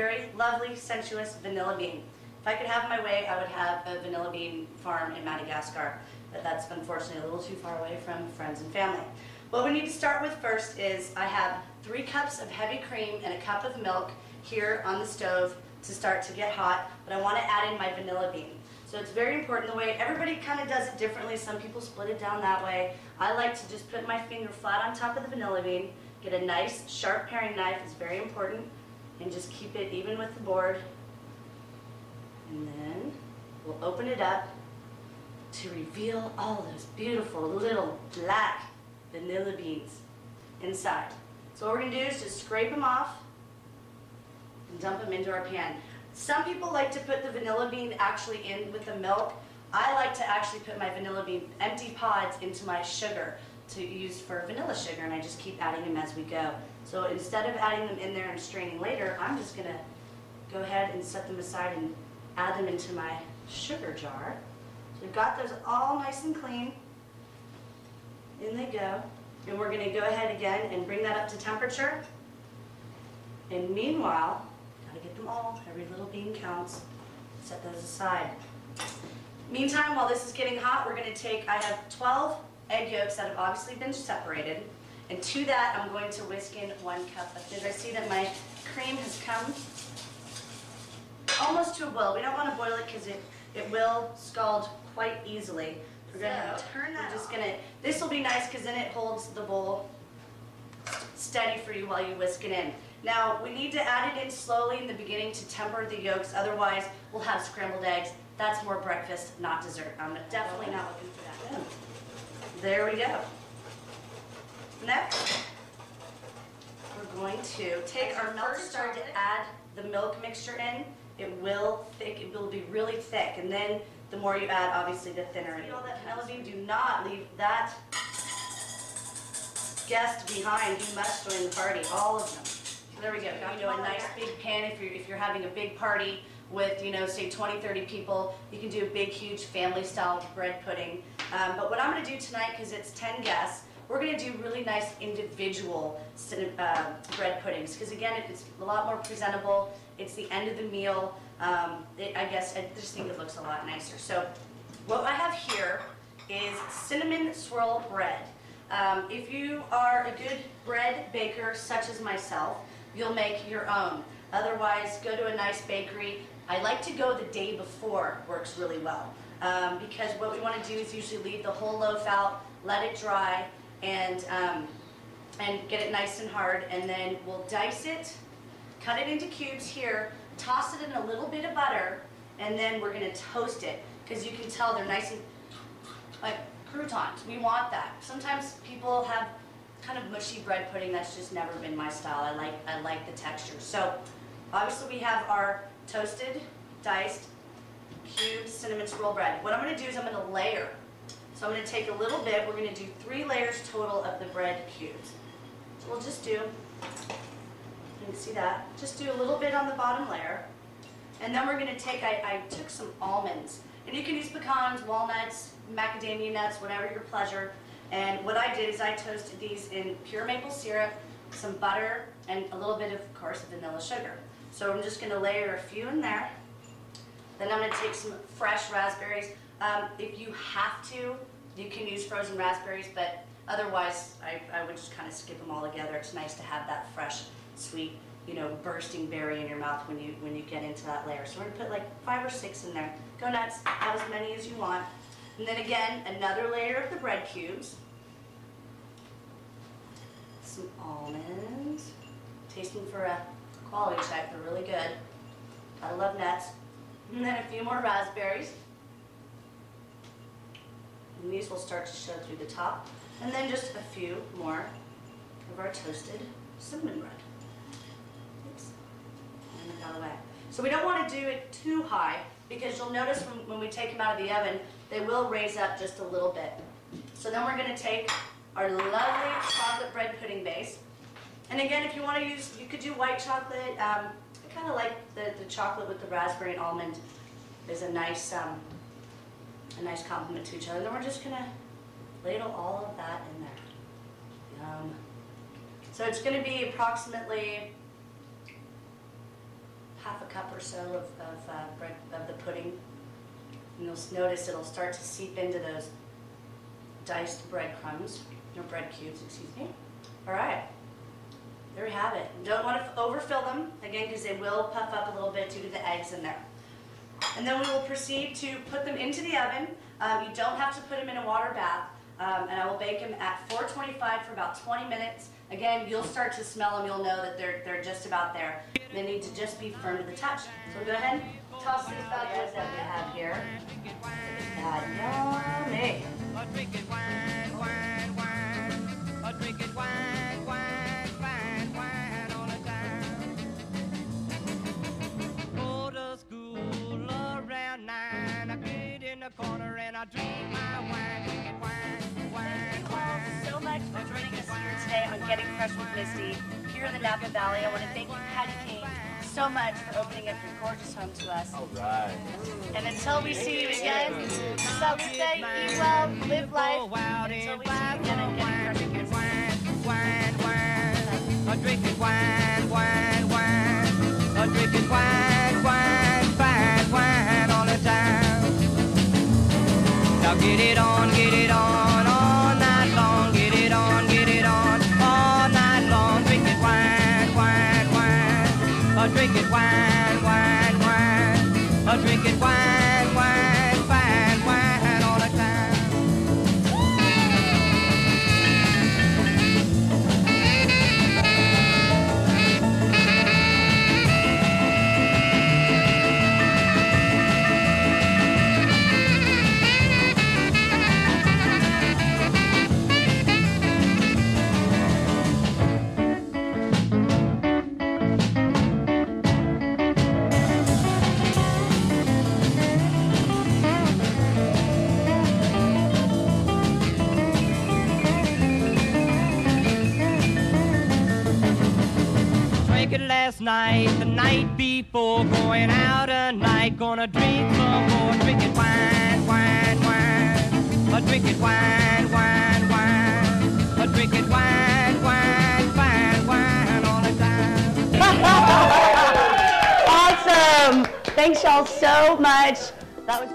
very lovely, sensuous vanilla bean. If I could have my way, I would have a vanilla bean farm in Madagascar, but that's unfortunately a little too far away from friends and family. What we need to start with first is I have 3 cups of heavy cream and a cup of milk here on the stove to start to get hot, but I want to add in my vanilla bean. So it's very important the way everybody kind of does it differently. Some people split it down that way. I like to just put my finger flat on top of the vanilla bean, get a nice sharp paring knife, it's very important, and just keep it even with the board. And then we'll open it up to reveal all those beautiful little black vanilla beans inside. So what we're going to do is just scrape them off and dump them into our pan. Some people like to put the vanilla bean actually in with the milk. I like to actually put my vanilla bean empty pods into my sugar to use for vanilla sugar, and I just keep adding them as we go. So instead of adding them in there and straining later, I'm just going to go ahead and set them aside and add them into my sugar jar. So we've got those all nice and clean. In they go. And we're going to go ahead again and bring that up to temperature. And meanwhile, got to get them all. Every little bean counts. Set those aside. Meantime, while this is getting hot, we're going to take, I have 12 egg yolks that have obviously been separated. And to that, I'm going to whisk in 1 cup of fizz. I see that my cream has come almost to a boil. We don't want to boil it because it will scald quite easily. We're going to turn that off. This will be nice because then it holds the bowl steady for you while you whisk it in. Now, we need to add it in slowly in the beginning to temper the yolks, otherwise we'll have scrambled eggs. That's more breakfast, not dessert. I'm definitely not looking for that. There we go. Next, we're going to take our milk, start to add the milk mixture in. It will be really thick, and then the more you add, obviously, the thinner it is. All that vanilla bean, do not leave that guest behind. You must join the party, all of them. So there we go. You know, a nice big pan if you're having a big party with, you know, say 20, 30 people. You can do a big, huge family-style bread pudding. But what I'm going to do tonight, because it's 10 guests, we're going to do really nice individual bread puddings, because again, it's a lot more presentable. It's the end of the meal. I just think it looks a lot nicer. So what I have here is cinnamon swirl bread. If you are a good bread baker, such as myself, you'll make your own. Otherwise, go to a nice bakery. I like to go the day before, works really well. Because what we want to do is usually leave the whole loaf out, let it dry, and get it nice and hard, and then we'll dice it, cut it into cubes here, toss it in a little bit of butter, and then we're going to toast it, because you can tell they're nice and like croutons. We want that. Sometimes people have kind of mushy bread pudding. That's just never been my style. I like the texture. So obviously we have our toasted, diced, cubed cinnamon swirl bread. What I'm going to do is I'm going to layer. So I'm going to take a little bit. We're going to do 3 layers total of the bread cubes. So we'll just do, you can see that, just do a little bit on the bottom layer. And then we're going to take, I took some almonds. And you can use pecans, walnuts, macadamia nuts, whatever your pleasure. And what I did is I toasted these in pure maple syrup, some butter, and a little bit of course, vanilla sugar. So I'm just going to layer a few in there. Then I'm going to take some fresh raspberries. If you have to, you can use frozen raspberries, but otherwise I would just kind of skip them all together. It's nice to have that fresh, sweet, you know, bursting berry in your mouth when you get into that layer. So we're going to put like 5 or 6 in there. Go nuts, have as many as you want. And then again, another layer of the bread cubes. Some almonds. Taste them for a quality check, they're really good. I love nuts. And then a few more raspberries. And these will start to show through the top. And then just a few more of our toasted cinnamon bread. Oops. And it got away. So we don't want to do it too high, because you'll notice when we take them out of the oven, they will raise up just a little bit. So then we're going to take our lovely chocolate bread pudding base. And again, if you want to use, you could do white chocolate. I kind of like the chocolate with the raspberry and almond is a nice complement to each other. And then we're just going to ladle all of that in there. Yum. So it's going to be approximately cup or so bread, of the pudding. And you'll notice it'll start to seep into those diced breadcrumbs, or bread cubes, excuse me. All right, there we have it. Don't want to overfill them, again, because they will puff up a little bit due to the eggs in there. And then we will proceed to put them into the oven. You don't have to put them in a water bath, and I will bake them at 425 for about 20 minutes. Again, you'll start to smell them, you'll know that they're just about there. They need to just be firm to the touch. So go ahead and toss these bad boys that we have here. Yummy. Drink it wine, wine, wine. Drink it wine, wine, wine, wine all the time. Go to school around 9. I get in the corner and I drink my wine. Drink it wine, wine, wine. Thank you all so much for joining us here today on Getting Fresh with Misty here in the Napa Valley. I want to thank you, Patty King, so much for opening up your gorgeous home to us. All right. And until we see you again, salute, eat well, live life. Until we see you again on Getting Fresh with Misty. Wine, wine, drinking wine, wine, wine, drinking wine, wine, fine wine all the time. Now get it on all night long. Get it on all night long. Drinking wine, wine, wine, drinking wine, wine, wine, drinking wine, wine, fine wine all the time. Last night, the night before, going out tonight, gonna drink some more, drinking wine, wine, wine, drinking wine, wine, wine, drinking wine, wine, fine wine all the time. Awesome! Thanks y'all so much. That was